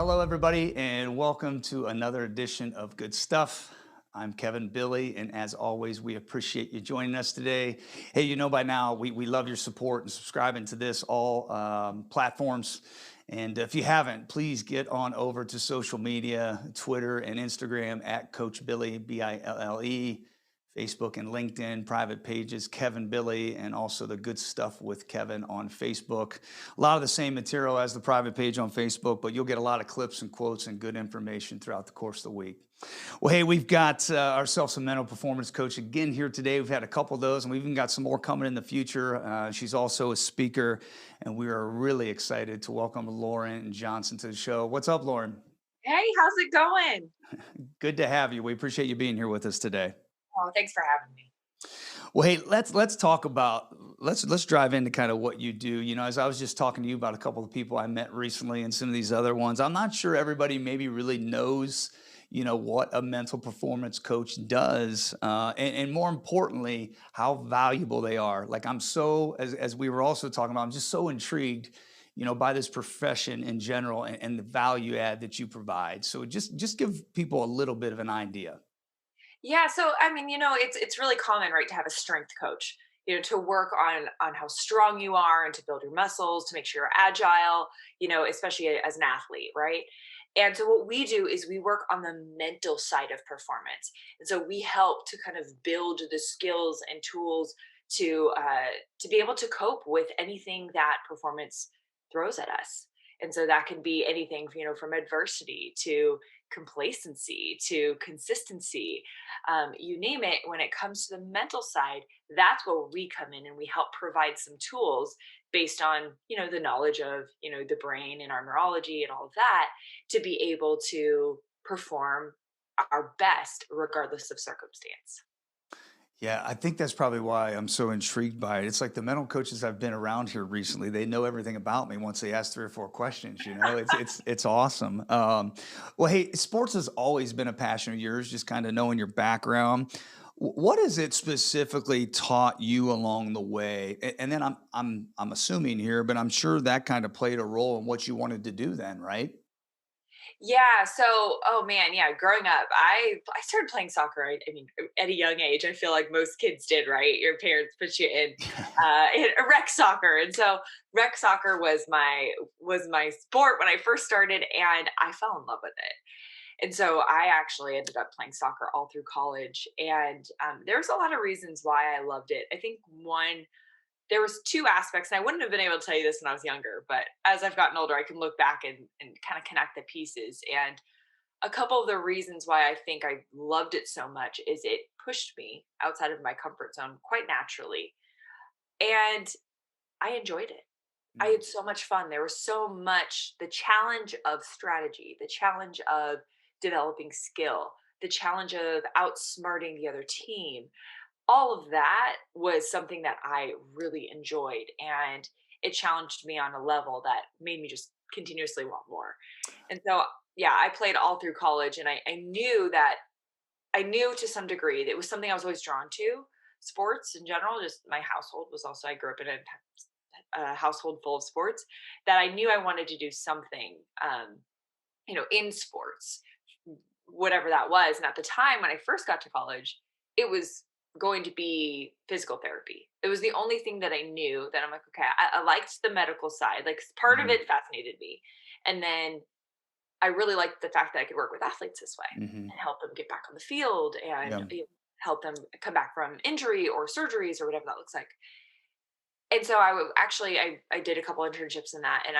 Hello, everybody, and welcome to another edition of Good Stuff. I'm Kevin Billy, and as always, we appreciate you joining us today. Hey, you know by now, we love your support and subscribing to this all platforms. And if you haven't, please get on over to social media, Twitter and Instagram at Coach Billy, Bille, Facebook and LinkedIn, private pages, Kevin Billy, and also the Good Stuff with Kevin on Facebook. A lot of the same material as the private page on Facebook, but you'll get a lot of clips and quotes and good information throughout the course of the week. Well, hey, we've got ourselves a mental performance coach again here today. We've had a couple of those, and we've even got some more coming in the future. She's also a speaker, and we are really excited to welcome Lauren Johnson to the show. What's up, Lauren? Hey, how's it going? Good to have you. We appreciate you being here with us today. Oh, thanks for having me. Well, hey, let's talk about let's drive into kind of what you do. You know, as I was just talking to you about a couple of people I met recently and some of these other ones, I'm not sure everybody maybe really knows, what a mental performance coach does, and more importantly, how valuable they are. Like I'm so, as we were also talking about, I'm just so intrigued, by this profession in general and the value add that you provide. So just give people a little bit of an idea. Yeah, so I mean, it's really common, right, to have a strength coach, to work on how strong you are and to build your muscles, to make sure you're agile, especially as an athlete, right? And so what we do is we work on the mental side of performance. And so we help to kind of build the skills and tools to be able to cope with anything that performance throws at us. And so that can be anything, from adversity to complacency to consistency, you name it. When it comes to the mental side, that's where we come in and we help provide some tools based on the knowledge of the brain and our neurology and all of that, to be able to perform our best regardless of circumstance. Yeah, I think that's probably why I'm so intrigued by it. It's like the mental coaches I've been around here recently, they know everything about me once they ask three or four questions, you know? It's awesome. Well, hey, sports has always been a passion of yours, just kind of knowing your background. What has it specifically taught you along the way? And then I'm assuming here, but I'm sure that kind of played a role in what you wanted to do then, right? Yeah. So, oh man, yeah. Growing up, I started playing soccer. I mean, at a young age. I feel like most kids did, right? Your parents put you in rec soccer, and so rec soccer was my sport when I first started, and I fell in love with it. And so I actually ended up playing soccer all through college, and there's a lot of reasons why I loved it. I think one, there was two aspects, and I wouldn't have been able to tell you this when I was younger, but as I've gotten older, I can look back and kind of connect the pieces. And a couple of the reasons why I think I loved it so much is it pushed me outside of my comfort zone quite naturally. And I enjoyed it. I Mm, had so much fun. There was so much, the challenge of strategy, the challenge of developing skill, the challenge of outsmarting the other team. All of that was something that I really enjoyed. And it challenged me on a level that made me just continuously want more. And so, yeah, I played all through college, and I knew that I knew to some degree that it was something I was always drawn to. Sports in general, just my household was also, I grew up in a household full of sports, that I knew I wanted to do something, in sports, whatever that was. And at the time when I first got to college, it was going to be physical therapy. It was the only thing that I knew that I'm like, okay, I liked the medical side. Like part of mhm, it fascinated me. And then I really liked the fact that I could work with athletes this way mhm. and help them get back on the field and Yeah. help them come back from injury or surgeries or whatever that looks like. And so I did a couple internships in that, and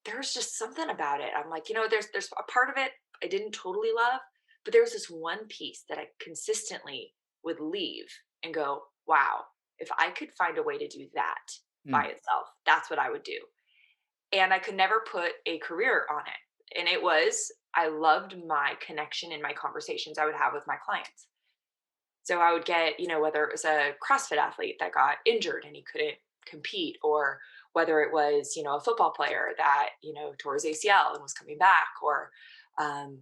there was just something about it. I'm like, there's a part of it I didn't totally love, but there was this one piece that I consistently would leave and go, wow, if I could find a way to do that by Mm. itself, that's what I would do. And I could never put a career on it. And it was, I loved my connection in my conversations I would have with my clients. So I would get, whether it was a CrossFit athlete that got injured and he couldn't compete, or whether it was, a football player that, tore his ACL and was coming back, or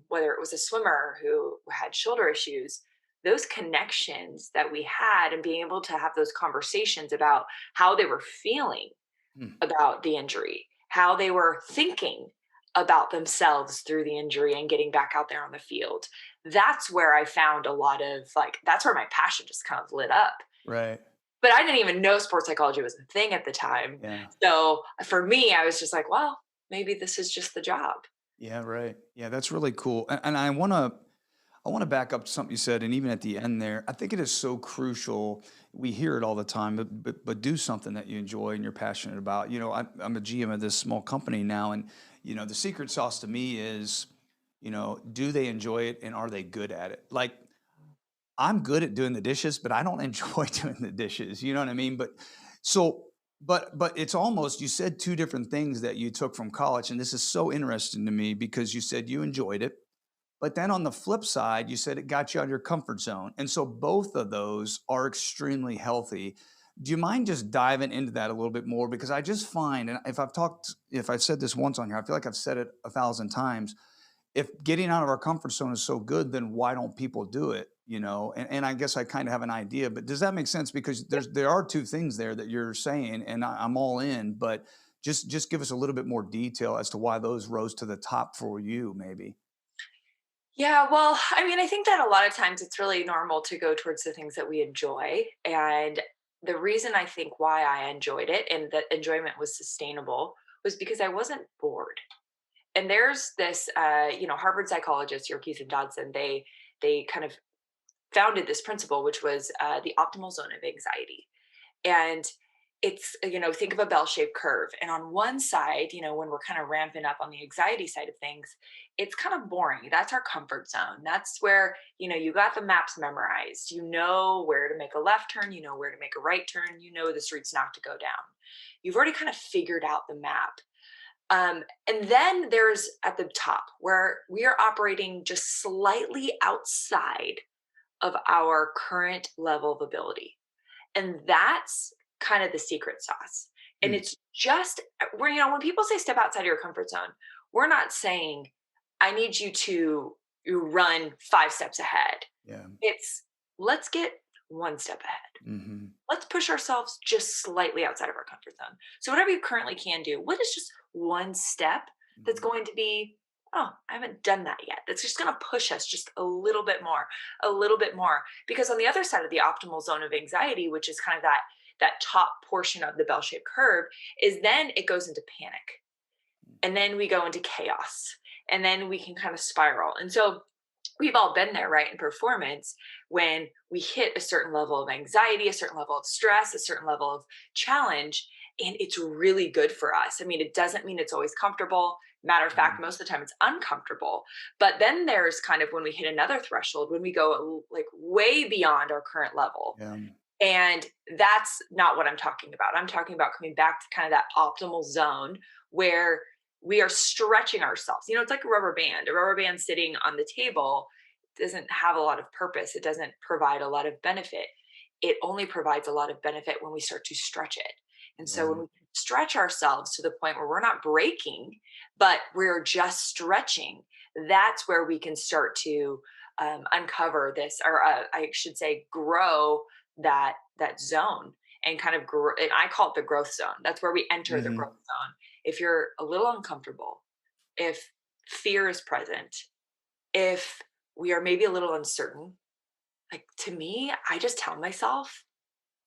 whether it was a swimmer who had shoulder issues, those connections that we had and being able to have those conversations about how they were feeling Mm. about the injury, how they were thinking about themselves through the injury and getting back out there on the field. That's where I found a lot of like, that's where my passion just kind of lit up. Right. But I didn't even know sports psychology was a thing at the time. Yeah. So for me, I was just like, well, maybe this is just the job. Yeah, right. Yeah, that's really cool. And I want to back up to something you said, and even at the end there, I think it is so crucial. We hear it all the time, but do something that you enjoy and you're passionate about. I'm a GM of this small company now, and the secret sauce to me is, do they enjoy it and are they good at it? Like I'm good at doing the dishes, but I don't enjoy doing the dishes. You know what I mean? So, but it's almost you said two different things that you took from college, and this is so interesting to me because you said you enjoyed it, but then on the flip side, you said it got you out of your comfort zone. And so both of those are extremely healthy. Do you mind just diving into that a little bit more? Because I just find, and if I've said this once on here, I feel like I've said it 1,000 times. If getting out of our comfort zone is so good, then why don't people do it? And I guess I kind of have an idea, but does that make sense? Because there are two things there that you're saying, and I'm all in, but just give us a little bit more detail as to why those rose to the top for you, maybe. Yeah, well, I mean, I think that a lot of times it's really normal to go towards the things that we enjoy. And the reason I think why I enjoyed it and that enjoyment was sustainable was because I wasn't bored. And there's this, Harvard psychologists, Yerkes and Dodson, they kind of founded this principle, which was the optimal zone of anxiety. And it's, think of a bell shaped curve. And on one side, when we're kind of ramping up on the anxiety side of things, it's kind of boring. That's our comfort zone. That's where, you got the maps memorized. You know where to make a left turn, you know where to make a right turn, you know the streets not to go down. You've already kind of figured out the map. And then there's at the top where we are operating just slightly outside of our current level of ability. And that's kind of the secret sauce. And Hmm. it's just where, when people say step outside of your comfort zone, we're not saying, I need you run 5 steps ahead. Yeah. It's let's get one step ahead. Hmm. Let's push ourselves just slightly outside of our comfort zone. So whatever you currently can do, what is just one step that's Hmm. going to be, oh, I haven't done that yet. That's just going to push us just a little bit more, a little bit more. Because on the other side of the optimal zone of anxiety, which is kind of that top portion of the bell-shaped curve, is then it goes into panic. And then we go into chaos. And then we can kind of spiral. And so we've all been there, right? In performance, when we hit a certain level of anxiety, a certain level of stress, a certain level of challenge, and it's really good for us. I mean, it doesn't mean it's always comfortable. Matter of fact, Hmm. most of the time it's uncomfortable. But then there's kind of when we hit another threshold, when we go like way beyond our current level. Yeah. And that's not what I'm talking about. I'm talking about coming back to kind of that optimal zone where we are stretching ourselves. It's like a rubber band. A rubber band sitting on the table doesn't have a lot of purpose. It doesn't provide a lot of benefit. It only provides a lot of benefit when we start to stretch it. And so Yeah. when we stretch ourselves to the point where we're not breaking, but we're just stretching, that's where we can start to uncover this, or I should say, grow that zone and kind of grow. And I call it the growth zone. That's where we enter the growth Hmm. zone. If you're a little uncomfortable, if fear is present, if we are maybe a little uncertain, like to me, I just tell myself,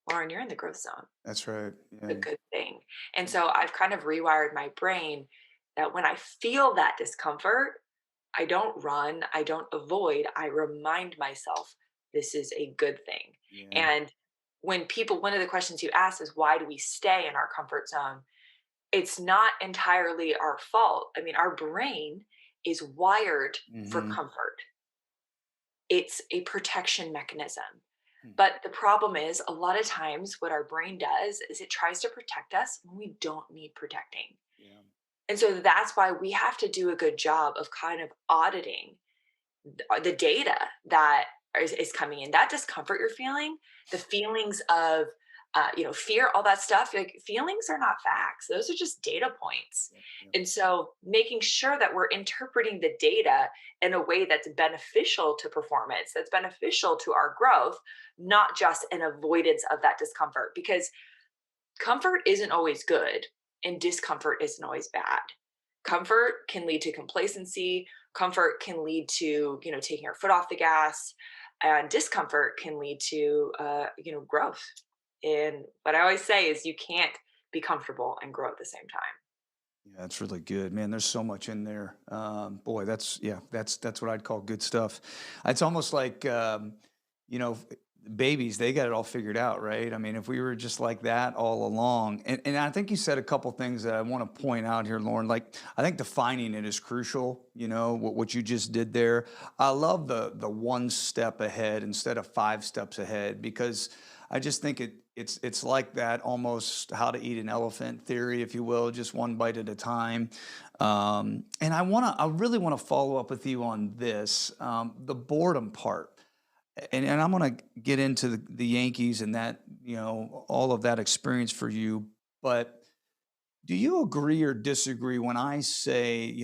Lauren, you're in the growth zone. That's right. A Yeah. good thing. And so I've kind of rewired my brain that when I feel that discomfort, I don't run, I don't avoid, I remind myself this is a good thing. Yeah. And one of the questions you ask is, why do we stay in our comfort zone? It's not entirely our fault. I mean, our brain is wired for Hmm. comfort, it's a protection mechanism. Hmm. But the problem is, a lot of times, what our brain does is it tries to protect us when we don't need protecting. Yeah. And so that's why we have to do a good job of kind of auditing the data that is coming in, that discomfort you're feeling, the feelings of fear, all that stuff. Like, feelings are not facts, those are just data points. Yep. Yep. And so making sure that we're interpreting the data in a way that's beneficial to performance, that's beneficial to our growth, not just an avoidance of that discomfort, because comfort isn't always good and discomfort isn't always bad. Comfort can lead to complacency. Comfort can lead to, taking your foot off the gas, and discomfort can lead to, growth. And what I always say is you can't be comfortable and grow at the same time. Yeah, that's really good, man. There's so much in there. Boy, that's yeah, that's what I'd call good stuff. It's almost like you know, f- babies, they got it all figured out, right? I mean, if we were just like that all along, and I think you said a couple things that I want to point out here, Lauren. Like, I think defining it is crucial. What you just did there. I love the one step ahead instead of five steps ahead because I just think it's like that almost how to eat an elephant theory, if you will, just one bite at a time. And I really want to follow up with you on this, the boredom part, and I'm going to get into the Yankees and that all of that experience for you, but do you agree or disagree when I say,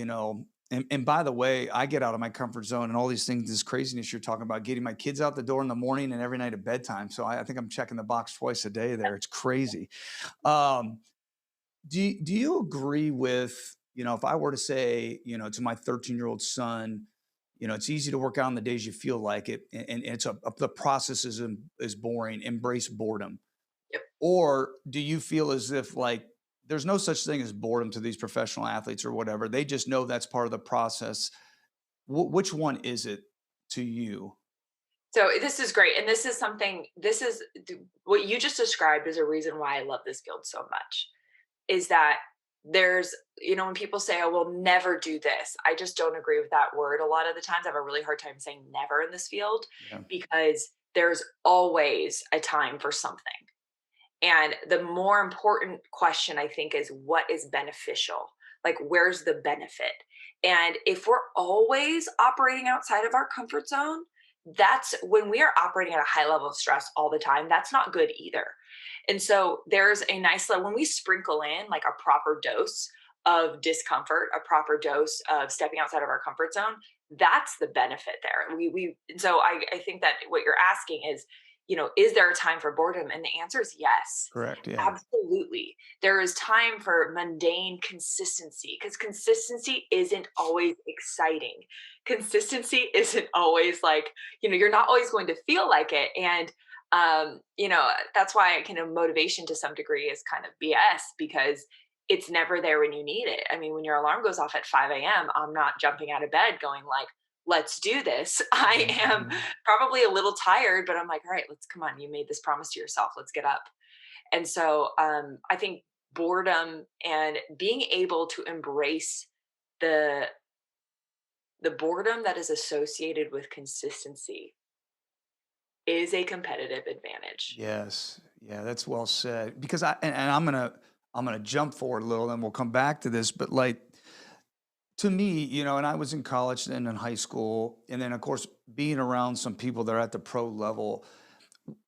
and by the way, I get out of my comfort zone and all these things, this craziness you're talking about, getting my kids out the door in the morning and every night at bedtime. So I think I'm checking the box twice a day there. It's crazy. Um, do you agree with, if I were to say, to my 13-year-old son, it's easy to work out on the days you feel like it, and it's the process is boring. Embrace boredom. Yep. Or do you feel as if like there's no such thing as boredom to these professional athletes or whatever? They just know that's part of the process. Which one is it to you? So this is great. And this is something, what you just described is a reason why I love this field so much, is that when people say, oh, we'll never do this, I just don't agree with that word. A lot of the times I have a really hard time saying never in this field Yeah, because there's always a time for something. And the more important question, I think, is what is beneficial? Like, where's the benefit? And if we're always operating outside of our comfort zone, that's when we are operating at a high level of stress all the time. That's not good either. And so there's a nice level when we sprinkle in like a proper dose of discomfort, a proper dose of stepping outside of our comfort zone. That's the benefit there. And so I think that what you're asking is there a time for boredom? And the answer is yes. correct. Yeah, Absolutely. There is time for mundane consistency because consistency isn't always exciting. Consistency isn't always like, you're not always going to feel like it. And, that's why kind of motivation to some degree is kind of BS because it's never there when you need it. I mean, when your alarm goes off at 5 a.m., I'm not jumping out of bed going like, let's do this. I am mhm. probably a little tired, but I'm like, all right, let's come on. You made this promise to yourself. Let's get up. And so I think boredom and being able to embrace the the boredom that is associated with consistency is a competitive advantage. Yes, yeah, that's well said. Because and I'm gonna jump forward a little, then we'll come back to this. But like to me, and I was in college and in high school, and then of course being around some people that are at the pro level.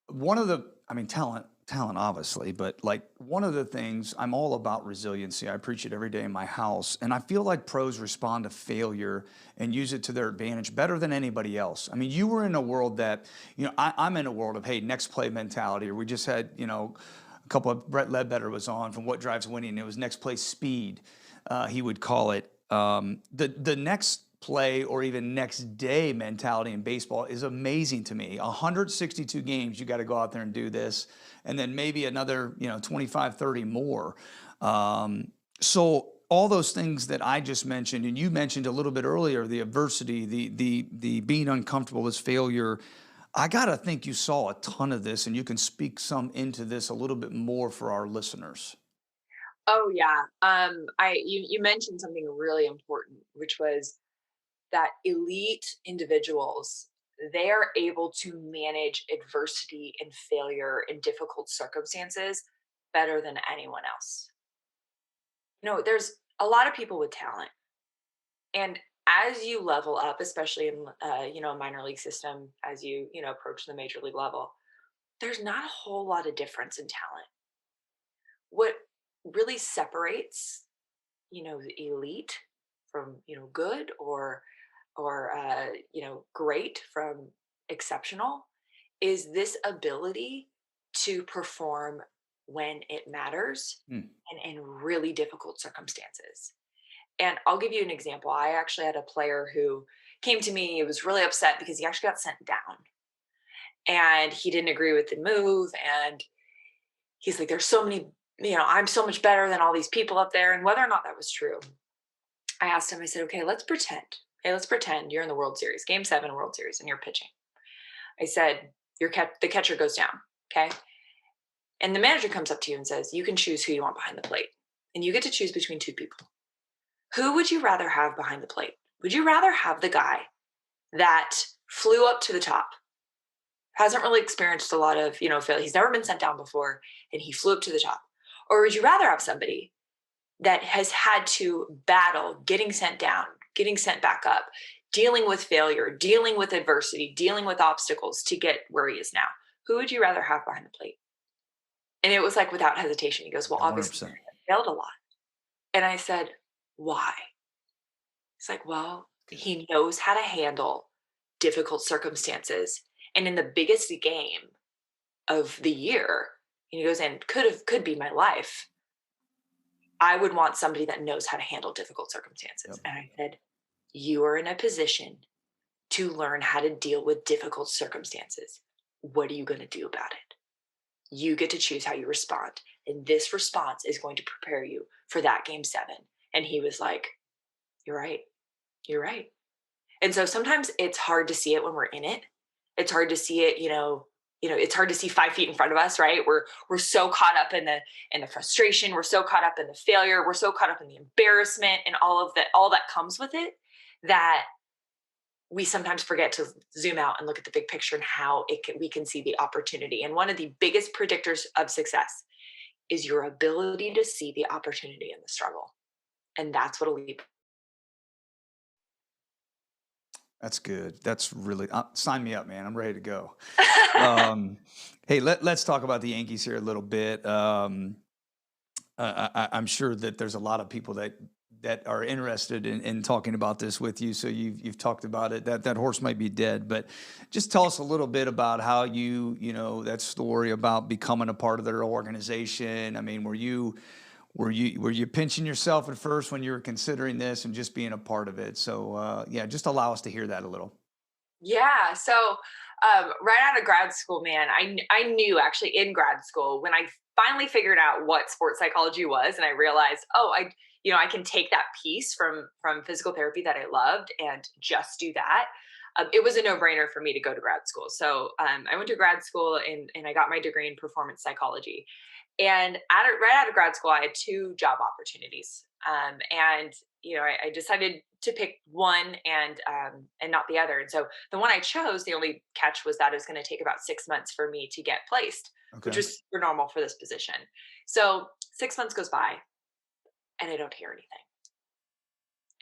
One of the, I mean, talent, obviously, but like one of the things I'm all about resiliency. I preach it every day in my house, and I feel like pros respond to failure and use it to their advantage better than anybody else. I mean, you were in a world that, I'm in a world of hey, next play mentality. Or we just had, a couple of Brett Ledbetter was on from What Drives Winning. It was next play speed, he would call it. The next play or even next day mentality in baseball is amazing to me. 162 games, you got to go out there and do this. And then maybe another, 25, 30 more. So all those things that I just mentioned, and you mentioned a little bit earlier, the adversity, the being uncomfortable, this failure. I gotta think you saw a ton of this, and you can speak some into this a little bit more for our listeners. Oh yeah. You mentioned something really important, which was that elite individuals, they are able to manage adversity and failure in difficult circumstances better than anyone else. There's a lot of people with talent, and as you level up, especially in a minor league system, as you approach the major league level, there's not a whole lot of difference in talent. What really separates the elite from good or great from exceptional is this ability to perform when it matters Hmm. and in really difficult circumstances. And I'll give you an example. I actually had a player who came to me, he was really upset because he actually got sent down and he didn't agree with the move. And he's like, there's so many, I'm so much better than all these people up there. And whether or not that was true, I asked him, I said, okay, let's pretend. Okay, let's pretend you're in the World Series, game 7 World Series, and you're pitching. I said, the catcher goes down. Okay. And the manager comes up to you and says, you can choose who you want behind the plate. And you get to choose between two people. Who would you rather have behind the plate? Would you rather have the guy that flew up to the top, hasn't really experienced a lot of, failure? He's never been sent down before and he flew up to the top. Or would you rather have somebody that has had to battle getting sent down, getting sent back up, dealing with failure, dealing with adversity, dealing with obstacles to get where he is now? Who would you rather have behind the plate? And it was like without hesitation. He goes, well, Yeah, obviously 100%. I failed a lot. And I said, why? He's like, well, Good. he knows how to handle difficult circumstances. And in the biggest game of the year, and he goes, and could be my life, I would want somebody that knows how to handle difficult circumstances. Yep. And I said, you are in a position to learn how to deal with difficult circumstances. What are you going to do about it? You get to choose how you respond. And this response is going to prepare you for that game 7. And he was like, you're right. You're right. And so sometimes it's hard to see it when we're in it. It's hard to see it, it's hard to see 5 feet in front of us, right? We're so caught up in the frustration, we're so caught up in the failure, we're so caught up in the embarrassment and all that comes with it, that we sometimes forget to zoom out and look at the big picture and how we can see the opportunity. And one of the biggest predictors of success is your ability to see the opportunity in the struggle. And that's what a leap. That's good. That's really sign me up, man. I'm ready to go. Um, hey, let's talk about the Yankees here a little bit. I'm sure that there's a lot of people that are interested in talking about this with you. So you've talked about it. That horse might be dead, but just tell us a little bit about how that story about becoming a part of their organization. I mean, were you pinching yourself at first when you were considering this and just being a part of it? So yeah, just allow us to hear that a little. Yeah. So, right out of grad school, man, I knew actually in grad school when I finally figured out what sports psychology was, and I realized, oh, I can take that piece from physical therapy that I loved and just do that. It was a no brainer for me to go to grad school. So, I went to grad school and I got my degree in performance psychology. And right out of grad school, I had 2 job opportunities, and I decided to pick one and not the other. And so the one I chose, the only catch was that it was going to take about 6 months for me to get placed, which Okay. was super normal for this position. So 6 months goes by, and I don't hear anything.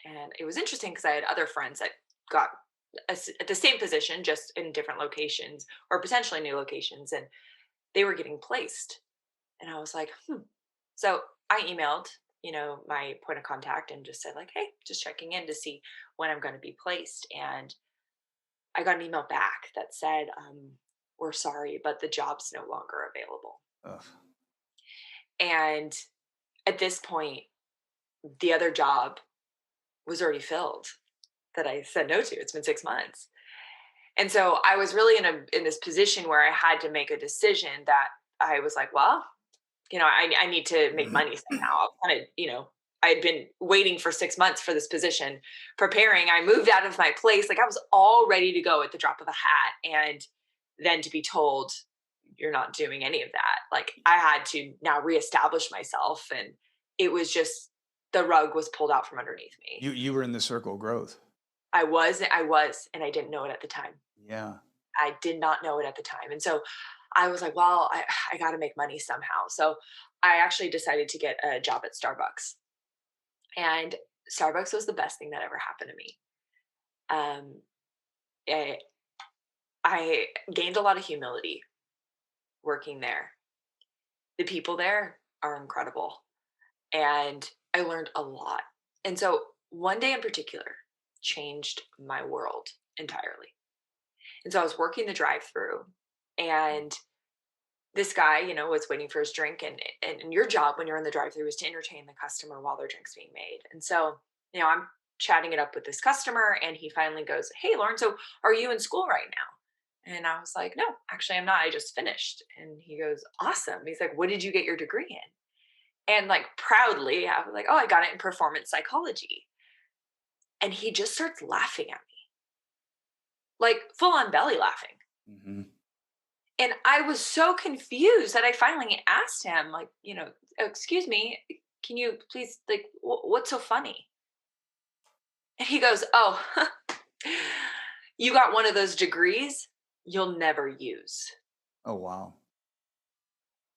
And it was interesting because I had other friends that got at the same position, just in different locations or potentially new locations, and they were getting placed. And I was like, So I emailed, my point of contact and just said, like, hey, just checking in to see when I'm going to be placed. And I got an email back that said, we're sorry, but the job's no longer available. Ugh. And at this point, the other job was already filled that I said no to. It's been 6 months. And so I was really in this position where I had to make a decision that I was like, well, I need to make money somehow. I had been waiting for 6 months for this position, preparing. I moved out of my place. Like I was all ready to go at the drop of a hat. And then to be told, you're not doing any of that. Like I had to now reestablish myself. And it was just the rug was pulled out from underneath me. You were in the circle of growth. I was, and I didn't know it at the time. Yeah. I did not know it at the time. And so I was like, well, I got to make money somehow. So I actually decided to get a job at Starbucks. And Starbucks was the best thing that ever happened to me. Um, I, I gained a lot of humility working there. The people there are incredible. And I learned a lot. And so one day in particular changed my world entirely. And so I was working the drive through and this guy, was waiting for his drink, and your job when you're in the drive-through is to entertain the customer while their drink's being made. And so I'm chatting it up with this customer, and he finally goes, "Hey, Lauren, so are you in school right now?" And I was like, "No, actually, I'm not. I just finished." And he goes, "Awesome." He's like, "What did you get your degree in?" And like proudly, I was like, "Oh, I got it in performance psychology." And he just starts laughing at me, like full on belly laughing. Hmm. And I was so confused that I finally asked him, like, "Excuse me, can you please, like, what's so funny?" And he goes, "Oh, you got one of those degrees you'll never use." Oh, wow.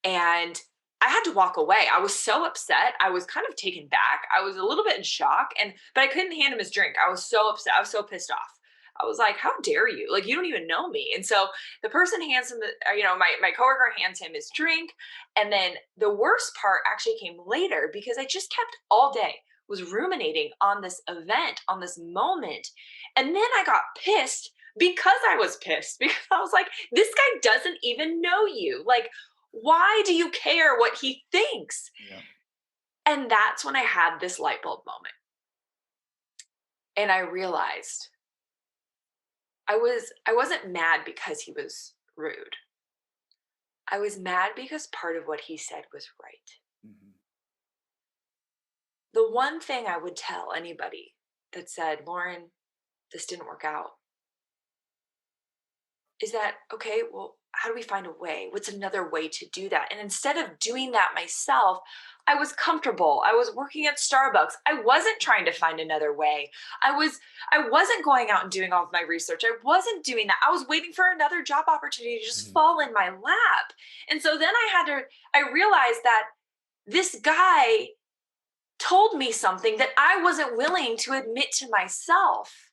And I had to walk away. I was so upset. I was kind of taken back. I was a little bit in shock, but I couldn't hand him his drink. I was so upset. I was so pissed off. I was like, "How dare you? Like, you don't even know me." And so the person hands him my coworker hands him his drink, and then the worst part actually came later because I just kept all day was ruminating on this event, on this moment. And then I got pissed because I was pissed because I was like, "This guy doesn't even know you. Like, why do you care what he thinks?" Yeah. And that's when I had this light bulb moment. And I realized I wasn't mad because he was rude. I was mad because part of what he said was right. Hmm. The one thing I would tell anybody that said, "Lauren, this didn't work out," is that, okay, well, how do we find a way? What's another way to do that? And instead of doing that myself, I was comfortable. I was working at Starbucks. I wasn't trying to find another way. I wasn't going out and doing all of my research. I wasn't doing that. I was waiting for another job opportunity to just Hmm. fall in my lap. And so then I realized that this guy told me something that I wasn't willing to admit to myself.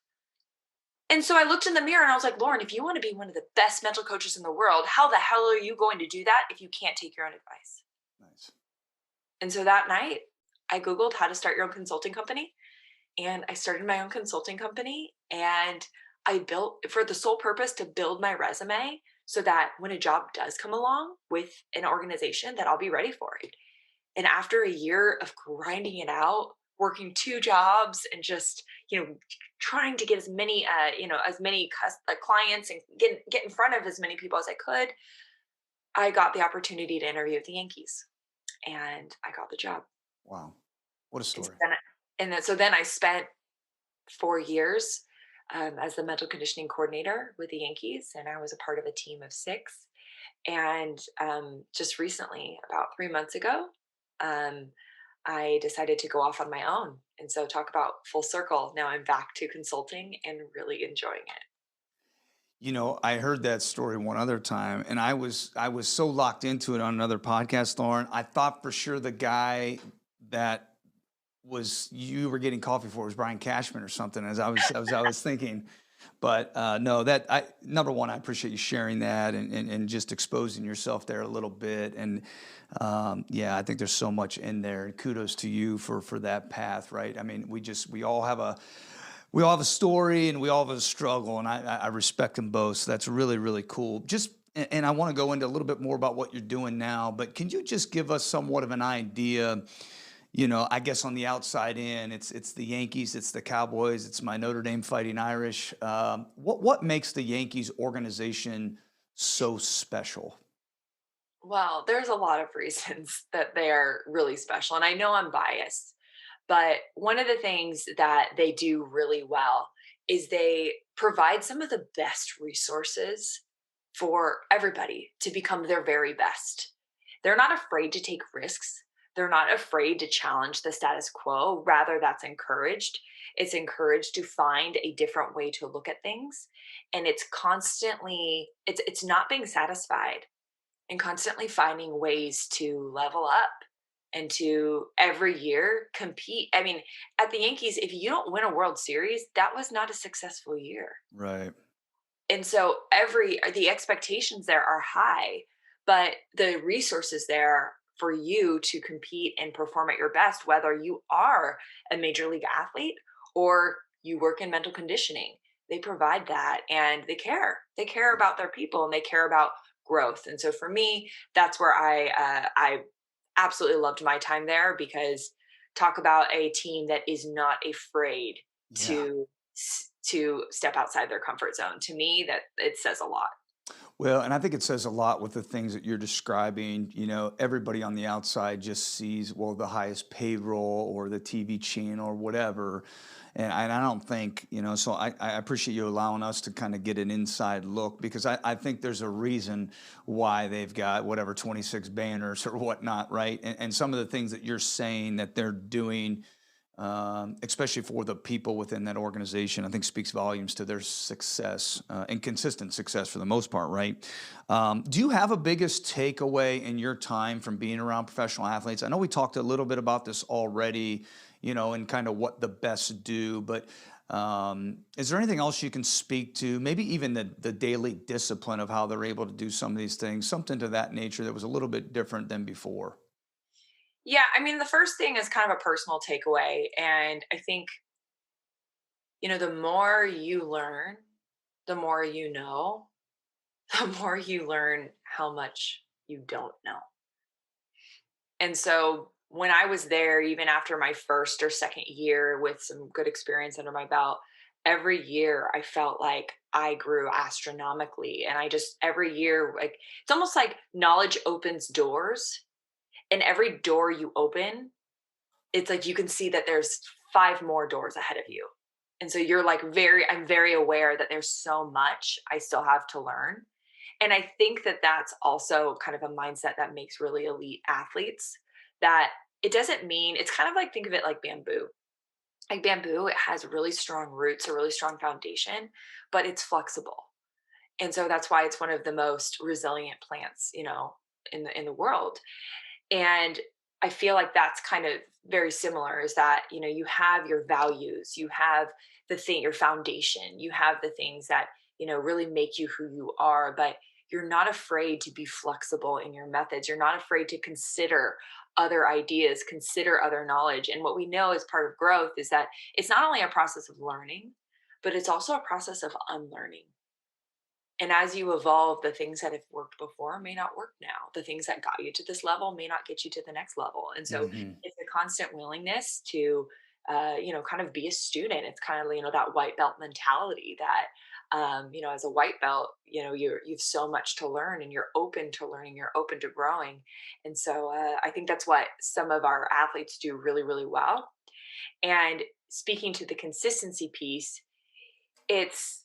And so I looked in the mirror and I was like, "Lauren, if you want to be one of the best mental coaches in the world, how the hell are you going to do that if you can't take your own advice?" Nice. And so that night, I Googled how to start your own consulting company, and I started my own consulting company. And I built for the sole purpose to build my resume so that when a job does come along with an organization, that I'll be ready for it. And after a year of grinding it out, working two jobs and just, trying to get as many clients and get in front of as many people as I could, I got the opportunity to interview with the Yankees, and I got the job. Wow. What a And so story. then I spent 4 years as the mental conditioning coordinator with the Yankees, and I was a part of a team of six. And just recently, about 3 months ago, um, I decided to go off on my own. And so, talk about full circle. Now I'm back to consulting and really enjoying it. I heard that story one other time, and I was so locked into it on another podcast, Lauren. I thought for sure the guy that was you were getting coffee for was Brian Cashman or something. As I was thinking, but no, that I number one, I appreciate you sharing that and just exposing yourself there a little bit. And yeah, I think there's so much in there. And kudos to you for that path, right? I mean, we all have a story and we all have a struggle, and I respect them both. So that's really, really cool. And I want to go into a little bit more about what you're doing now, but can you just give us somewhat of an idea? I guess on the outside in, it's the Yankees, it's the Cowboys, it's my Notre Dame Fighting Irish. What makes the Yankees organization so special? Well, there's a lot of reasons that they are really special. And I know I'm biased, but one of the things that they do really well is they provide some of the best resources for everybody to become their very best. They're not afraid to take risks. They're not afraid to challenge the status quo. Rather, that's encouraged. It's encouraged to find a different way to look at things. And it's not being satisfied and constantly finding ways to level up and to every year compete. I mean, at the Yankees, if you don't win a World Series, that was not a successful year. Right. And so the expectations there are high, but the resources there for you to compete and perform at your best, whether you are a major league athlete or you work in mental conditioning, they provide that, and they care. They care about their people and they care about growth. And so for me, that's where I absolutely loved my time there because talk about a team that is not afraid Yeah. to step outside their comfort zone. To me, that it says a lot. Well, and I think it says a lot with the things that you're describing. Everybody on the outside just sees, well, the highest payroll or the TV channel or whatever. And I don't think, so I appreciate you allowing us to kind of get an inside look because I think there's a reason why they've got whatever 26 banners or whatnot, right? And some of the things that you're saying that they're doing, especially for the people within that organization, I think speaks volumes to their success and consistent success for the most part, right? Do you have a biggest takeaway in your time from being around professional athletes? I know we talked a little bit about this already, and kind of what the best do, but is there anything else you can speak to? Maybe even the daily discipline of how they're able to do some of these things, something to that nature that was a little bit different than before. Yeah, I mean, the first thing is kind of a personal takeaway. And I think, the more you learn, the more you know, the more you learn how much you don't know. And so when I was there, even after my first or second year with some good experience under my belt, every year I felt like I grew astronomically. And every year, like, it's almost like knowledge opens doors. And every door you open, it's like you can see that there's five more doors ahead of you. And so you're like, I'm very aware that there's so much I still have to learn. And I think that that's also kind of a mindset that makes really elite athletes. That it doesn't mean, it's kind of like, think of it like bamboo. Like bamboo, it has really strong roots, a really strong foundation, but it's flexible. And so that's why it's one of the most resilient plants, in the world. And I feel like that's kind of very similar, is that, you have your values, you have your foundation, you have the things that, really make you who you are, but you're not afraid to be flexible in your methods. You're not afraid to consider other ideas, consider other knowledge. And what we know as part of growth is that it's not only a process of learning, but it's also a process of unlearning. And as you evolve, the things that have worked before may not work now. The things that got you to this level may not get you to the next level. And so Hmm. it's a constant willingness to, kind of be a student. It's kind of, that white belt mentality that, as a white belt, you've so much to learn and you're open to learning, you're open to growing. And so I think that's what some of our athletes do really, really well. And speaking to the consistency piece, it's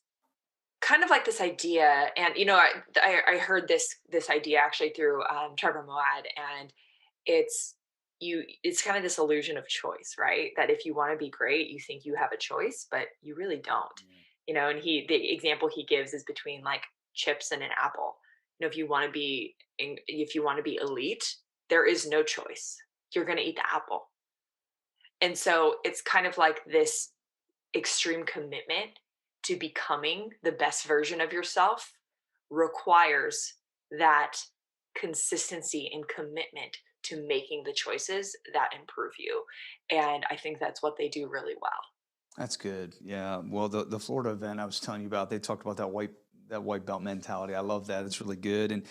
kind of like this idea, and I heard this idea actually through Trevor Moad, and it's it's kind of this illusion of choice, right? That if you want to be great, you think you have a choice, but you really don't. And the example he gives is between like chips and an apple. If you want to be elite, there is no choice. You're going to eat the apple. And so it's kind of like this extreme commitment to becoming the best version of yourself requires that consistency and commitment to making the choices that improve you. And I think that's what they do really well. That's good. Yeah. Well, the Florida event I was telling you about, they talked about that white belt mentality. I love that. It's really good. And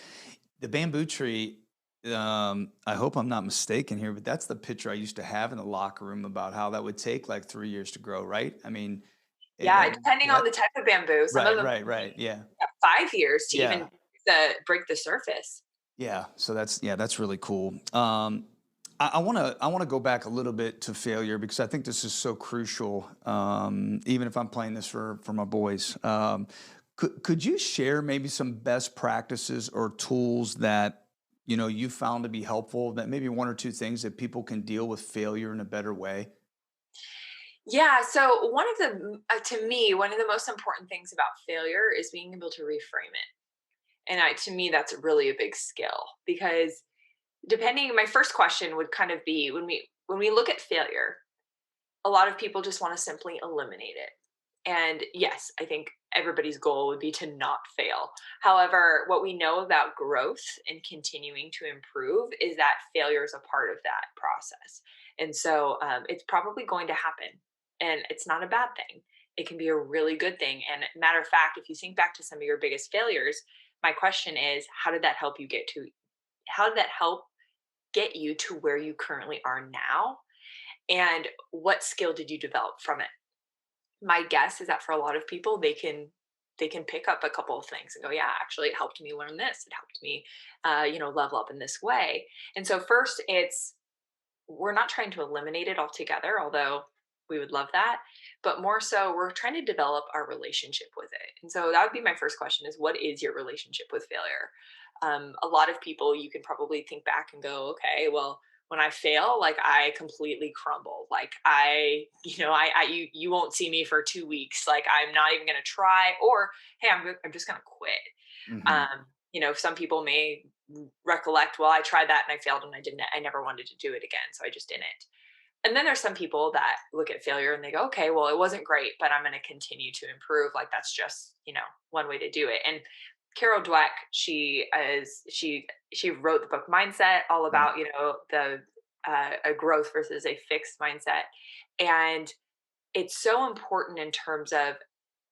the bamboo tree, I hope I'm not mistaken here, but that's the picture I used to have in the locker room about how that would take like 3 years to grow, right? I mean, Yeah, depending on that the type of bamboo, some of right, them right, right. Yeah. 5 years to Yeah. even break the surface. Yeah, so that's really cool. I want to go back a little bit to failure because I think this is so crucial. Even if I'm playing this for my boys, could you share maybe some best practices or tools that you found to be helpful? That maybe one or two things that people can deal with failure in a better way. Yeah, so to me, one of the most important things about failure is being able to reframe it. And to me, that's really a big skill, because my first question would kind of be, when we look at failure, a lot of people just want to simply eliminate it. And yes, I think everybody's goal would be to not fail. However, what we know about growth and continuing to improve is that failure is a part of that process. And so it's probably going to happen. And it's not a bad thing. It can be a really good thing. And matter of fact, if you think back to some of your biggest failures, my question is, how did that help get you to where you currently are now? And what skill did you develop from it? My guess is that for a lot of people, they can pick up a couple of things and go, yeah, actually, it helped me learn this. It helped me, level up in this way. And so, first, we're not trying to eliminate it altogether, although we would love that, but more so we're trying to develop our relationship with it. And so that would be my first question: is what is your relationship with failure? A lot of people, you can probably think back and go, okay, well, when I fail, like I completely crumble. Like you won't see me for 2 weeks. Like I'm not even going to try, or hey, I'm just going to quit. Hmm. Some people may recollect, well, I tried that and I failed and I never wanted to do it again. So I just didn't. And then there's some people that look at failure and they go, okay, well, it wasn't great, but I'm going to continue to improve. Like that's just, one way to do it. And Carol Dweck, she wrote the book Mindset, all Yep. about, the a growth versus a fixed mindset. And it's so important in terms of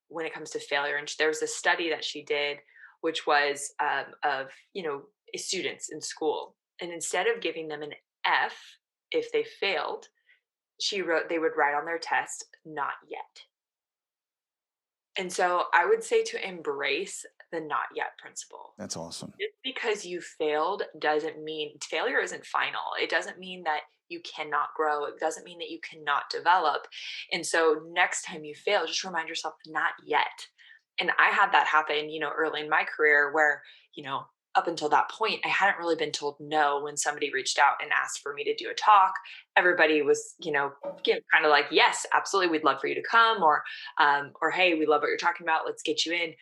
when it comes to failure. And there was a study that she did, which was of students in school, and instead of giving them an F if they failed, she wrote they would write on their test, "Not yet." And so I would say to embrace the not yet principle. That's awesome. Just because you failed doesn't mean failure isn't final. It doesn't mean that you cannot grow. It doesn't mean that you cannot develop. And so next time you fail, just remind yourself, not yet. And I had that happen, early in my career where, up until that point, I hadn't really been told no when somebody reached out and asked for me to do a talk. Everybody was, kind of like, yes, absolutely, we'd love for you to come, or hey, we love what you're talking about. Let's get you in.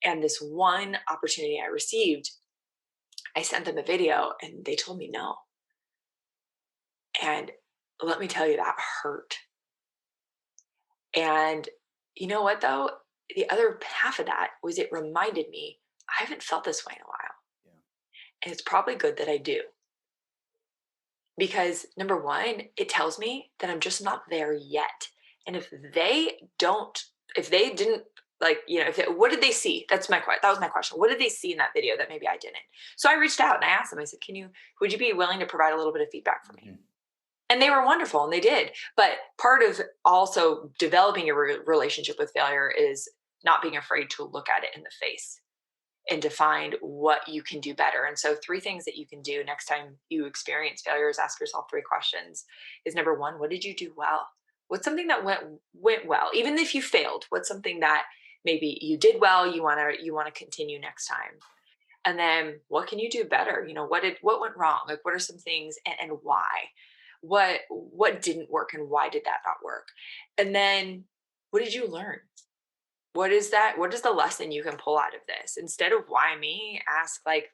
And this one opportunity I received, I sent them a video and they told me no. And let me tell you, that hurt. And you know what, though? The other half of that was it reminded me I haven't felt this way in a while. Yeah. And it's probably good that I do. Because number one, it tells me that I'm just not there yet. And if they didn't, like, what did they see? That was my question. What did they see in that video that maybe I didn't? So I reached out and I asked them, I said, would you be willing to provide a little bit of feedback for me? Mhm. And they were wonderful and they did. But part of also developing a relationship with failure is not being afraid to look at it in the face and to find what you can do better. And so, three things that you can do next time you experience failure is ask yourself three questions. Is number one, what did you do well? What's something that went well? Even if you failed, what's something that maybe you did well, you want to continue next time? And then what can you do better? What went wrong? Like what are some things, and why? What didn't work and why did that not work? And then what did you learn? What is the lesson you can pull out of this? Instead of why me, ask like,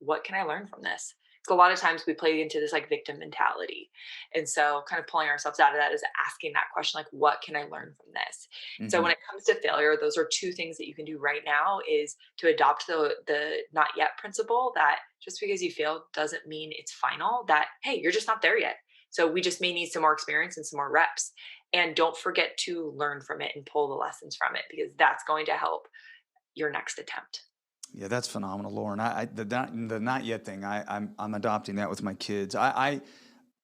what can I learn from this? Because a lot of times we play into this like victim mentality. And so kind of pulling ourselves out of that is asking that question, like, what can I learn from this? So when Mhm. it comes to failure, those are two things that you can do right now is to adopt the not yet principle, that just because you failed doesn't mean it's final, that hey, you're just not there yet. So we just may need some more experience and some more reps. And don't forget to learn from it and pull the lessons from it, because that's going to help your next attempt. Yeah, that's phenomenal, Lauren. The not yet thing. I'm adopting that with my kids. I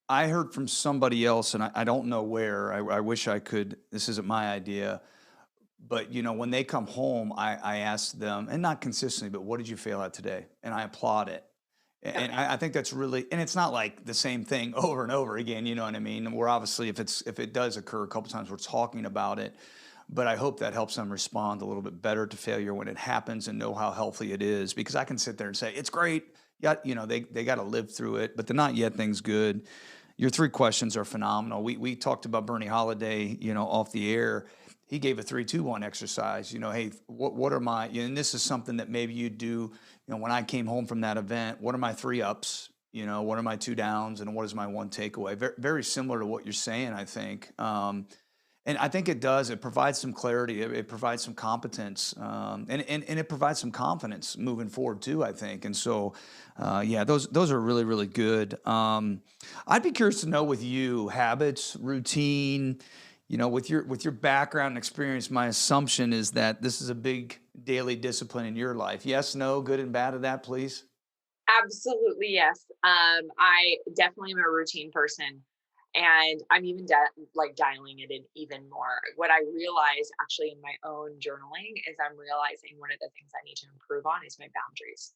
heard from somebody else, and I don't know where. I wish I could. This isn't my idea, but when they come home, I ask them, and not consistently, but what did you fail at today? And I applaud it. And Okay. I think that's really, and it's not like the same thing over and over again. You know what I mean? We're obviously, if it does occur a couple times, we're talking about it. But I hope that helps them respond a little bit better to failure when it happens and know how healthy it is. Because I can sit there and say it's great. Yeah, they got to live through it. But the not yet thing's good. Your three questions are phenomenal. We talked about Bernie Holiday, off the air. He gave a 3-2-1 exercise. Hey, what are my, and this is something that maybe you do, when I came home from that event, what are my three ups? What are my two downs and what is my one takeaway? Very, very similar to what you're saying, I think. And I think it does. It provides some clarity. It provides some competence, and it provides some confidence moving forward too. I think, and so, yeah, those are really really good. I'd be curious to know with you habits, routine. With your background and experience, my assumption is that this is a big daily discipline in your life. Yes, no, good and bad of that, please. Absolutely, yes. I definitely am a routine person. And I'm even like dialing it in even more. What I realize actually in my own journaling is I'm realizing one of the things I need to improve on is my boundaries.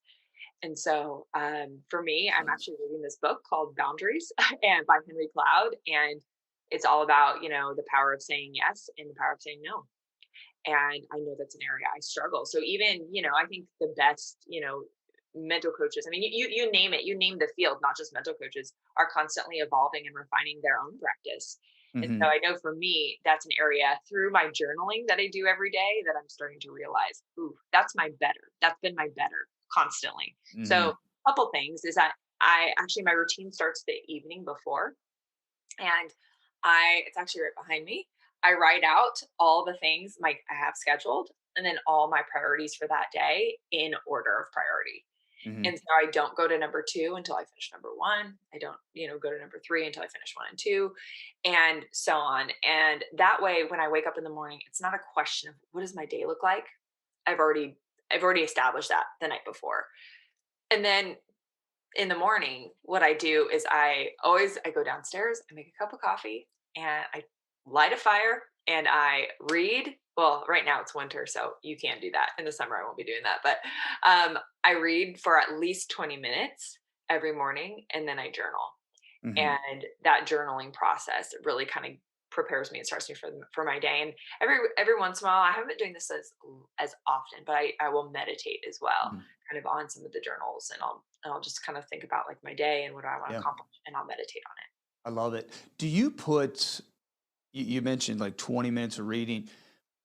And so, for me, I'm Excellent. actually reading this book called Boundaries and by Henry Cloud, and it's all about, the power of saying yes and the power of saying no. And I know that's an area I struggle. So even, I think the best, mental coaches, I mean, you name it, you name the field, not just mental coaches, are constantly evolving and refining their own practice. And so Hmm. I know for me, that's an area through my journaling that I do every day that I'm starting to realize, ooh, that's my better. That's been my better constantly. So Hmm. a couple things is that I actually my routine starts the evening before, and it's actually right behind me. I write out all the things I have scheduled and then all my priorities for that day in order of priority. And Hmm. so I don't go to number 2 until I finish number 1. I don't, go to number 3 until I finish 1 and 2, and so on. And that way when I wake up in the morning, it's not a question of what does my day look like? I've already I've already established that the night before. And then in the morning, what I do is I go downstairs, I make a cup of coffee, and I light a fire and I read. Well, right now it's winter, so you can't do that. In the summer, I won't be doing that. But I read for at least 20 minutes every morning, and then I journal. Hmm. And that journaling process really kind of prepares me and starts me for my day. And every once in a while, I haven't been doing this as often, but I will meditate as well, Hmm. kind of on some of the journals, and I'll just kind of think about like my day and what do I want to Yeah, accomplish, and I'll meditate on it. I love it. Do you put, you mentioned like 20 minutes of reading,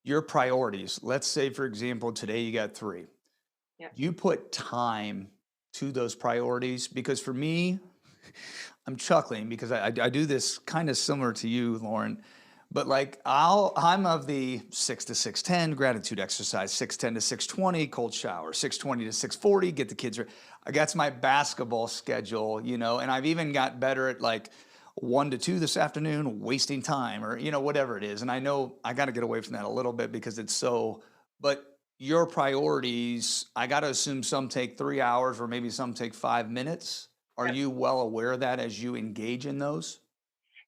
your priorities? Let's say, for example, today you got three. Yeah. Do you put time to those priorities? Because for me, I'm chuckling because I do this kind of similar to you, Lauren. But like I'm of the 6 to 6:10 gratitude exercise, 6:10 to 6:20 cold shower, 6:20 to 6:40 get the kids ready. That's my basketball schedule, and I've even got better at like 1 to 2 this afternoon, wasting time or whatever it is. And I know I got to get away from that a little bit because it's so. But your priorities, I got to assume some take 3 hours or maybe some take 5 minutes. Are Yep. you well aware of that as you engage in those?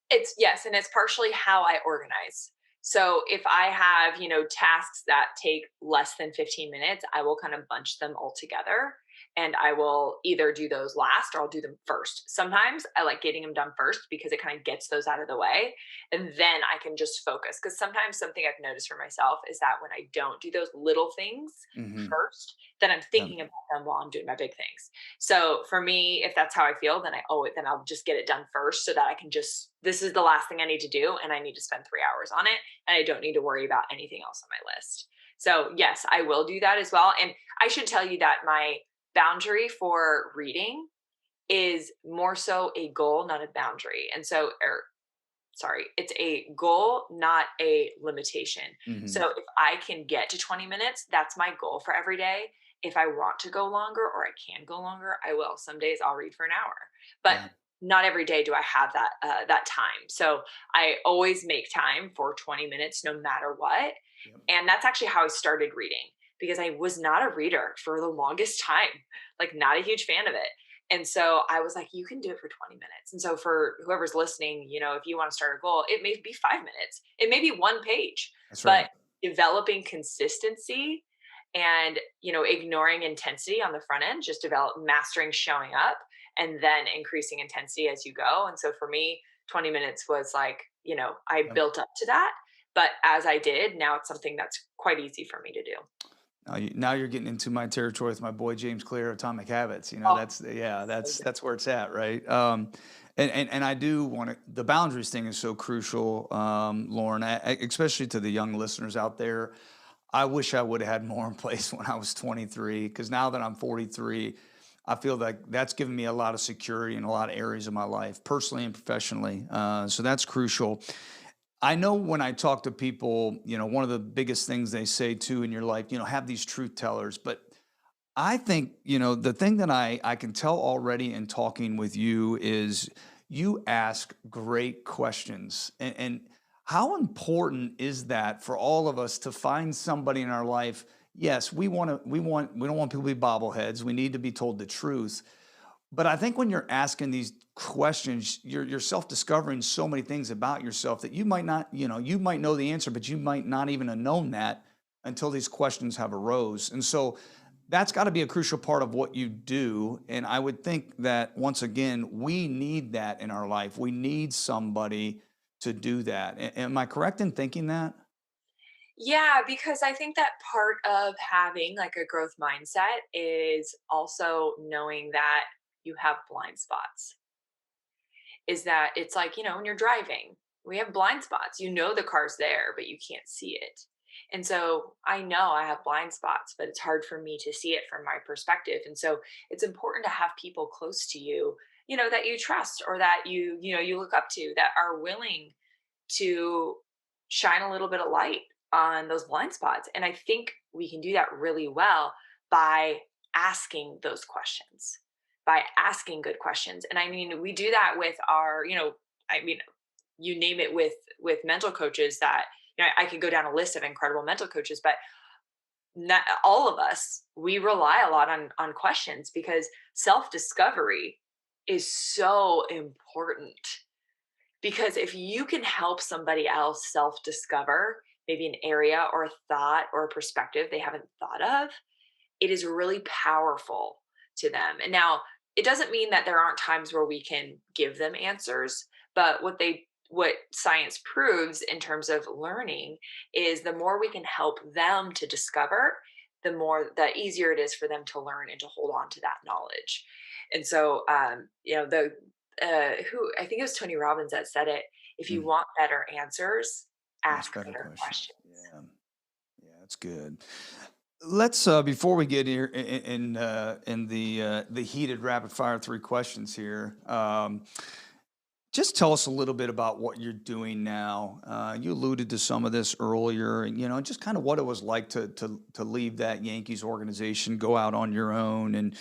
It's yes, and it's partially how I organize. So if I have, tasks that take less than 15 minutes, I will kind of bunch them all together, and I will either do those last or I'll do them first. Sometimes I like getting them done first because it kind of gets those out of the way, and then I can just focus. Because sometimes something I've noticed for myself is that when I don't do those little things Hmm. first, then I'm Yeah. thinking about them while I'm doing my big things. So for me, if that's how I feel, then I owe it. Then I'll just get it done first, so that I can just. This is the last thing I need to do, and I need to spend 3 hours on it, and I don't need to worry about anything else on my list. So yes, I will do that as well. And I should tell you that my boundary for reading is more so a goal, not a boundary. And so, or sorry, it's a goal, not a limitation. Hmm. So if I can get to 20 minutes, that's my goal for every day. If I want to go longer or I can go longer, I will. Some days I'll read for an hour, but Yeah. not every day do I have that time. So I always make time for 20 minutes, no matter what. Yep. And that's actually how I started reading, because I was not a reader for the longest time, like not a huge fan of it. And so I was like, you can do it for 20 minutes. And so for whoever's listening, if you want to start a goal, it may be 5 minutes, it may be one page, That's but right. developing consistency and, ignoring intensity on the front end, just mastering showing up and then increasing intensity as you go. And so for me, 20 minutes was like, I Yep. built up to that. But as I did, now it's something that's quite easy for me to do. Now you're getting into my territory with my boy James Clear, Atomic Habits. Oh, That's yeah, so good. that's where it's at, right? And I do want to. The boundaries thing is so crucial, Lauren, especially to the young listeners out there. I wish I would have had more in place when I was 23, because now that I'm 43, I feel like that's given me a lot of security in a lot of areas of my life, personally and professionally. So that's crucial. I know when I talk to people, one of the biggest things they say too in your life, have these truth tellers. But I think, the thing that I can tell already in talking with you is you ask great questions. And how important is that for all of us to find somebody in our life? Yes, we don't want people to be bobbleheads. We need to be told the truth. But I think when you're asking these questions, you're self-discovering so many things about yourself that you might not, you might know the answer, but you might not even have known that until these questions have arose. And so that's got to be a crucial part of what you do. And I would think that once again, we need that in our life. We need somebody to do that. Am I correct in thinking that? Yeah, because I think that part of having like a growth mindset is also knowing that you have blind spots. Is that it's like, when you're driving, we have blind spots. You know the car's there, but you can't see it. And so I know I have blind spots, but it's hard for me to see it from my perspective. And so it's important to have people close to you, that you trust or that you look up to that are willing to shine a little bit of light on those blind spots. And I think we can do that really well by asking those questions, by asking good questions. And I mean, we do that with our, I mean, you name it with mental coaches that, I could go down a list of incredible mental coaches, but not all of us, we rely a lot on questions because self-discovery is so important, because if you can help somebody else self discover maybe an area or a thought or a perspective they haven't thought of, it is really powerful to them. And now, it doesn't mean that there aren't times where we can give them answers, but what science proves in terms of learning is the more we can help them to discover, the easier it is for them to learn and to hold on to that knowledge. And so, the who I think it was Tony Robbins that said it. If you Mm, want better answers, ask ask better better questions. questions. Yeah. Yeah, that's good. Let's before we get here in the heated rapid fire three questions here. Just tell us a little bit about what you're doing now. You alluded to some of this earlier, and just kind of what it was like to leave that Yankees organization, go out on your own, and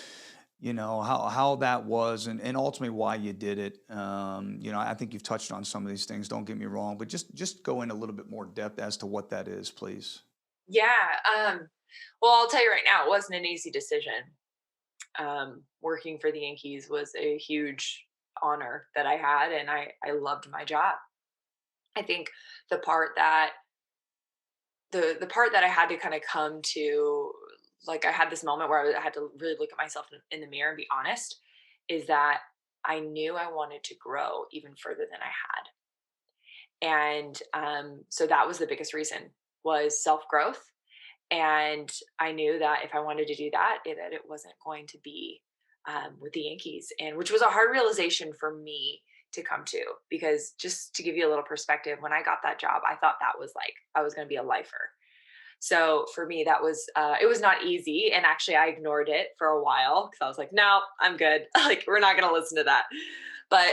how that was, and ultimately why you did it. I think you've touched on some of these things. Don't get me wrong, but just go in a little bit more depth as to what that is, please. Yeah. Well, I'll tell you right now, it wasn't an easy decision. Working for the Yankees was a huge honor that I had, and I loved my job. I think the part that the part that I had to kind of come to, like, I had this moment where I had to really look at myself in the mirror and be honest, is that I knew I wanted to grow even further than I had. And so that was the biggest reason, was self growth. And I knew that if I wanted to do that, that it wasn't going to be with the Yankees, and which was a hard realization for me to come to, because just to give you a little perspective, when I got that job, I thought that was like I was going to be a lifer. So for me, that was it was not easy, and actually, I ignored it for a while because I was like, "No, I'm good. Like, we're not going to listen to that." But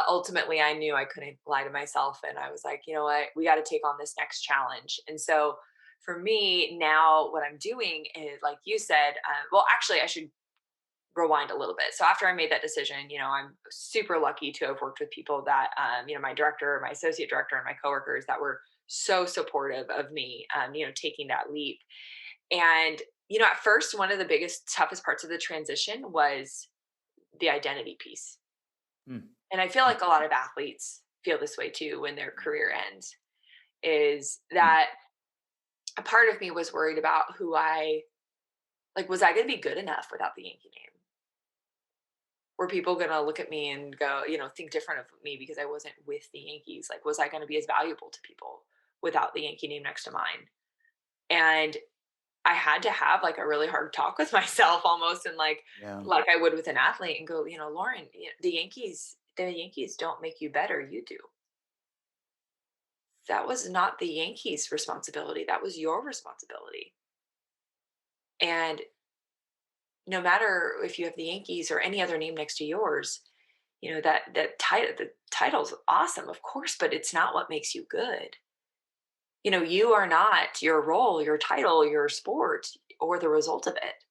ultimately, I knew I couldn't lie to myself, and I was like, "You know what? We got to take on this next challenge." And so, for me now, what I'm doing is, like you said, well, actually, I should rewind a little bit. So after I made that decision, I'm super lucky to have worked with people that, my director, my associate director, and my coworkers that were so supportive of me, taking that leap. And, at first, one of the biggest, toughest parts of the transition was the identity piece. Mm, And I feel mm, like a lot of athletes feel this way too when their career ends, is mm. that a part of me was worried about was I going to be good enough without the Yankee name? Were people gonna look at me and go, think different of me because I wasn't with the Yankees? Like, was I gonna be as valuable to people without the Yankee name next to mine? And I had to have like a really hard talk with myself almost, and Yeah. like I would with an athlete, and go, Lauren, the Yankees don't make you better, you do. That was not the Yankees' responsibility. That was your responsibility. And no matter if you have the Yankees or any other name next to yours, that title, the title's awesome, of course, but it's not what makes you good. You are not your role, your title, your sport, or the result of it.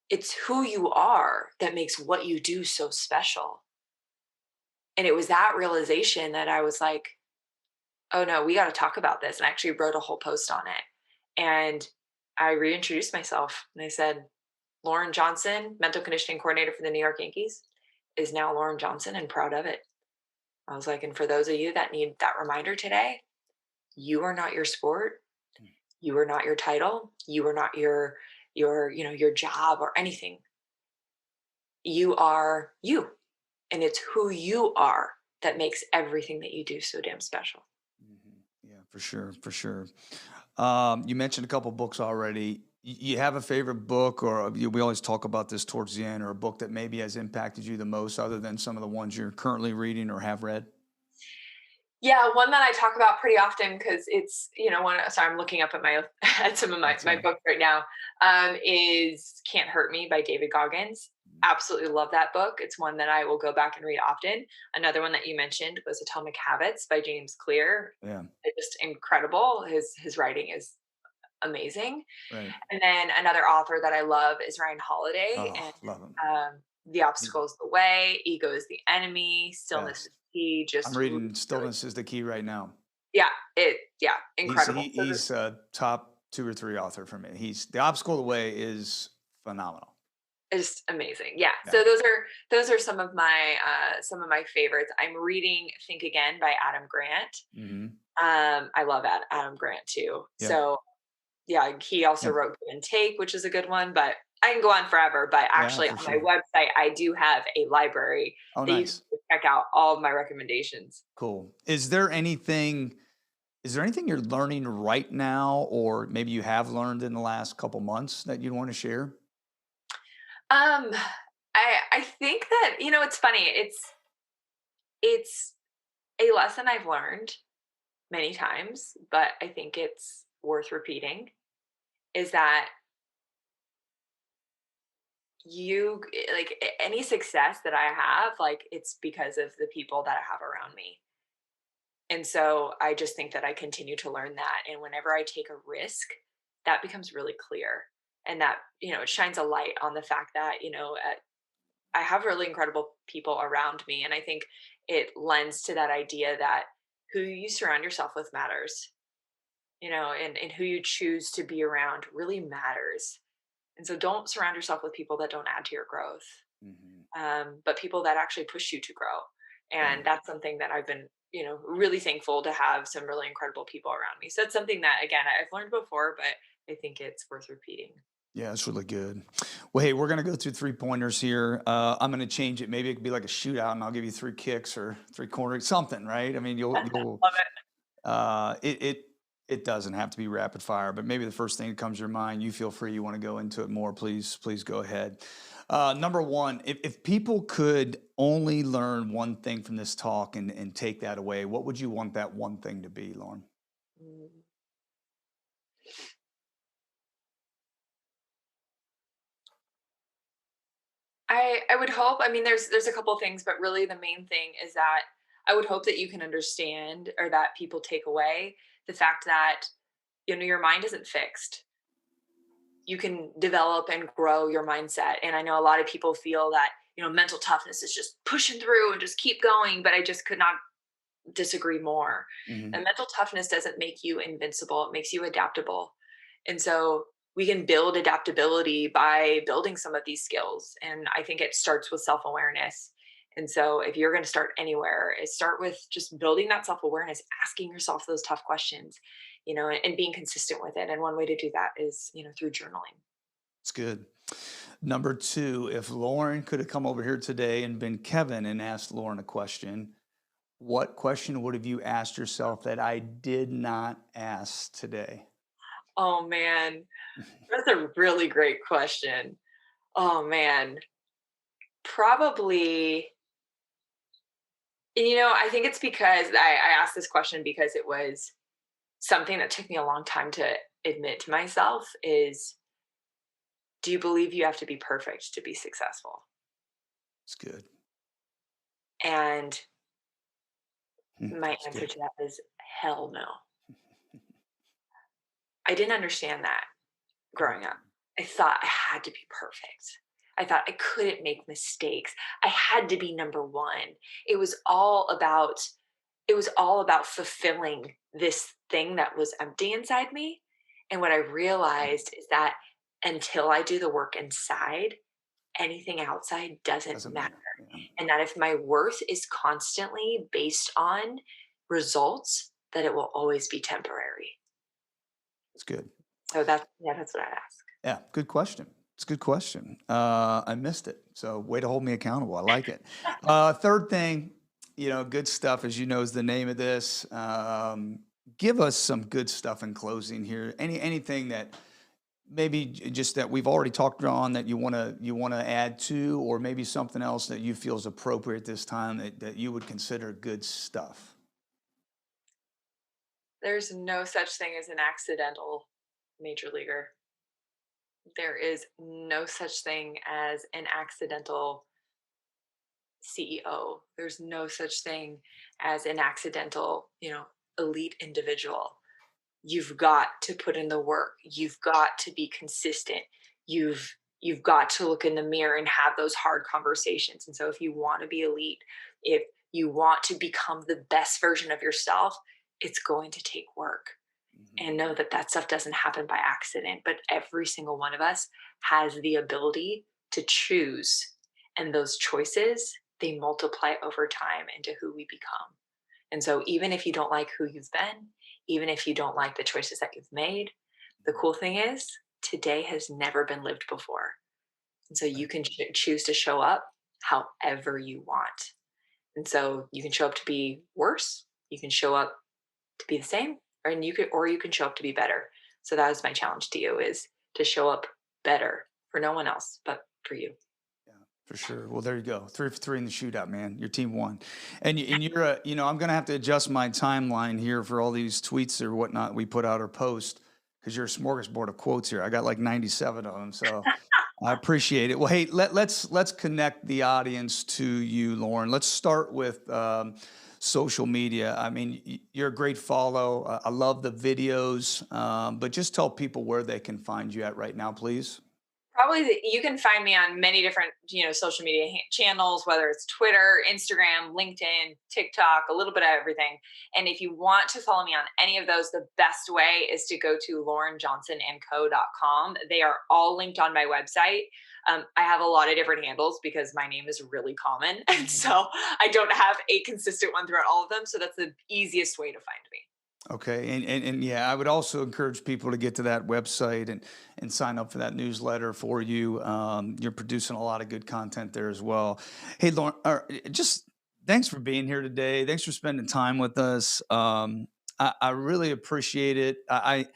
It's who you are that makes what you do so special. And it was that realization that I was like, oh no, we got to talk about this. And I actually wrote a whole post on it. And I reintroduced myself and I said, Lauren Johnson, mental conditioning coordinator for the New York Yankees. is now Lauren Johnson and proud of it. I was like, and for those of you that need that reminder today, you are not your sport. You are not your title. You are not your job or anything. You are you. And it's who you are that makes everything that you do so damn special. Yeah, for sure, for sure. You mentioned a couple books already. You have a favorite book, or we always talk about this towards the end, or a book that maybe has impacted you the most, other than some of the ones you're currently reading or have read? Yeah, one that I talk about pretty often because it's, one sorry, I'm looking up at my at some of my, That's my right. books right now, is Can't Hurt Me by David Goggins. Absolutely love that book. It's one that I will go back and read often. Another one that you mentioned was Atomic Habits by James Clear. Yeah, It's just incredible. His writing is amazing. right. And then another author that I love is Ryan Holiday, Oh, and love him. The Obstacle is the Way, Ego is the Enemy, Stillness Yes. is Key. I'm Just really, reading Stillness is the Key right now. yeah, He's incredible. he's a top 2 or 3 author for me. He's The Obstacle of the Way is phenomenal. It's amazing. Yeah. Yeah. So those are some of my favorites. I'm reading Think Again by Adam Grant. Mhm. I love Adam Grant too. Yep, So yeah, he also yep. wrote Give and Take, which is a good one, but I can go on forever. But Yeah, actually for on my sure. website, I do have a library Oh, that you can nice. check out all of my recommendations. Cool. Is there anything you're learning right now, or maybe you have learned in the last couple months that you'd wanna share? Um, I think that, it's funny. It's a lesson I've learned many times, but I think it's worth repeating, is that any success that I have, like, it's because of the people that I have around me. And so I just think that I continue to learn that. And whenever I take a risk, that becomes really clear. And that, it shines a light on the fact that, I have really incredible people around me. And I think it lends to that idea that who you surround yourself with matters, and who you choose to be around really matters. And so don't surround yourself with people that don't add to your growth, Mhm. but people that actually push you to grow. Right. And that's something that I've been, really thankful to have some really incredible people around me. So it's something that, again, I've learned before, but I think it's worth repeating. Yeah, it's really good. Well, hey, we're gonna go through 3 pointers here. I'm gonna change it. Maybe it could be like a shootout, and I'll give you 3 kicks or 3 corners, something, right? I mean, you'll Love it. it doesn't have to be rapid fire, but maybe the first thing that comes to your mind, you feel free, you wanna go into it more, please go ahead. Number 1, if people could only learn one thing from this talk and take that away, what would you want that one thing to be, Lauren? Mm. I would hope. I mean, there's a couple things, but really the main thing is that I would hope that you can understand, or that people take away the fact that, your mind isn't fixed. You can develop and grow your mindset. And I know a lot of people feel that, mental toughness is just pushing through and just keep going, but I just could not disagree more. And Mhm. mental toughness doesn't make you invincible, it makes you adaptable. And so we can build adaptability by building some of these skills. And I think it starts with self awareness. And so if you're going to start anywhere, is start with just building that self awareness, asking yourself those tough questions, and being consistent with it. And one way to do that is, through journaling. It's good. Number 2, if Lauren could have come over here today and been Kevin and asked Lauren a question, what question would have you asked yourself that I did not ask today? Oh man, that's a really great question. Oh man, probably. I think it's because I asked this question because it was something that took me a long time to admit to myself is, do you believe you have to be perfect to be successful? It's good. And my It's answer good. to that is hell no. I didn't understand that growing up. I thought I had to be perfect. I thought I couldn't make mistakes. I had to be number one. It was all about it was all about fulfilling this thing that was empty inside me. And what I realized is that until I do the work inside, anything outside doesn't Doesn't matter. matter. and that if my worth is constantly based on results, that it will always be temporary. It's good. So that's what I ask. Yeah, good question. It's a good question. I missed it. So way to hold me accountable. I like it. Third thing, good stuff, as you know, is the name of this. Give us some good stuff in closing here. Anything that maybe just that we've already talked on that you wanna add to, or maybe something else that you feel is appropriate this time that you would consider good stuff. There's no such thing as an accidental major leaguer. There is no such thing as an accidental CEO. There's no such thing as an accidental, elite individual. You've got to put in the work. You've got to be consistent. You've got to look in the mirror and have those hard conversations. And so if you want to be elite, if you want to become the best version of yourself, it's going to take work. Mhm. And know that that stuff doesn't happen by accident, but every single one of us has the ability to choose, and those choices, they multiply over time into who we become. And so even if you don't like who you've been, even if you don't like the choices that you've made, the cool thing is today has never been lived before. And so you Right. can choose to show up however you want. And so you can show up to be worse, you can show up to be the same, and you can show up to be better. So that is my challenge to you, is to show up better for no one else but for you. Yeah, for sure. Well, there you go. 3 for 3 in the shootout, man. Your team won, and I'm gonna have to adjust my timeline here for all these tweets or whatnot we put out or post because you're a smorgasbord of quotes here. I got like 97 of them, so I appreciate it. Well, hey, let's connect the audience to you, Lauren. Let's start with social media. I mean, you're a great follow. I love the videos, but just tell people where they can find you at right now, please. Probably you can find me on many different, social media channels, whether it's Twitter, Instagram, LinkedIn, TikTok, a little bit of everything. And if you want to follow me on any of those, the best way is to go to laurenjohnsonandco.com. They are all linked on my website. I have a lot of different handles because my name is really common. And so I don't have a consistent one throughout all of them. So that's the easiest way to find me. Okay, and yeah, I would also encourage people to get to that website and sign up for that newsletter for you. You're producing a lot of good content there as well. Hey, Lauren, just thanks for being here today. Thanks for spending time with us. I really appreciate it. I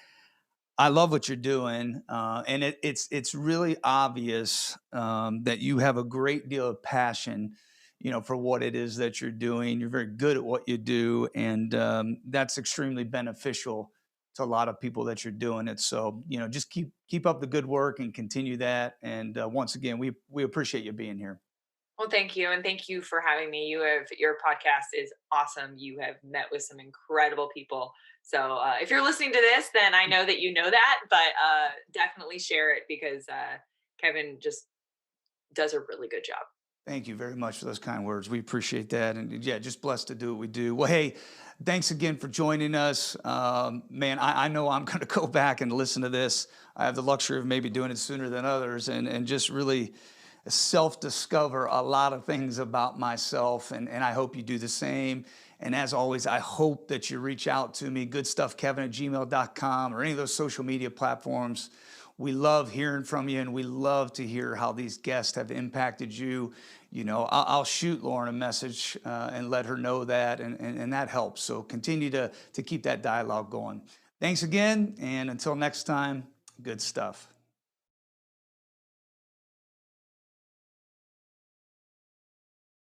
love what you're doing, and it's really obvious that you have a great deal of passion, for what it is that you're doing. You're very good at what you do, and that's extremely beneficial to a lot of people that you're doing it. So, just keep up the good work and continue that. And once again, we appreciate you being here. Well, thank you. And thank you for having me. Your podcast is awesome. You have met with some incredible people. So if you're listening to this, then I know that you know that, but definitely share it because Kevin just does a really good job. Thank you very much for those kind words. We appreciate that. And yeah, just blessed to do what we do. Well, hey, thanks again for joining us. Man, I know I'm going to go back and listen to this. I have the luxury of maybe doing it sooner than others and just really self discover a lot of things about myself. And I hope you do the same. And as always, I hope that you reach out to me, goodstuffkevin@gmail.com or any of those social media platforms. We love hearing from you, and we love to hear how these guests have impacted you. I'll shoot Lauren a message and let her know that, and that helps. So continue to keep that dialogue going. Thanks again, and until next time, good stuff.